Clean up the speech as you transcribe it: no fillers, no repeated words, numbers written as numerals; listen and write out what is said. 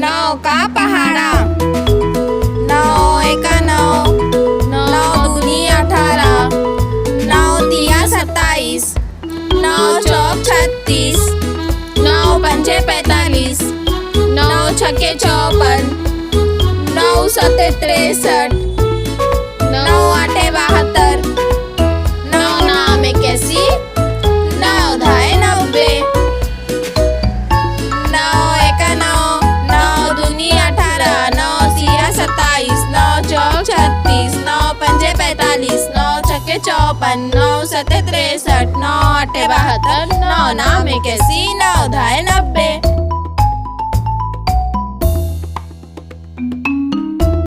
नौ का पहाड़ा। नौ एका नौ, नौ दूनी 18, नौ तिया 27, नौ चौक 36, नौ पंचे 45, नौ छक्के 54, नौ सत्ते 63, नौ आठे 72, नौ नाम 81, नौ धाए 90, नौ एका नौ, नौ दूनी 18, नौ तिया 27, नौ चौक 36, नौ पंचे 45, नौ छक्के 54, नौ सत्ते 63, नौ आठे 72, नौ नाम 81, नौ धाए 90।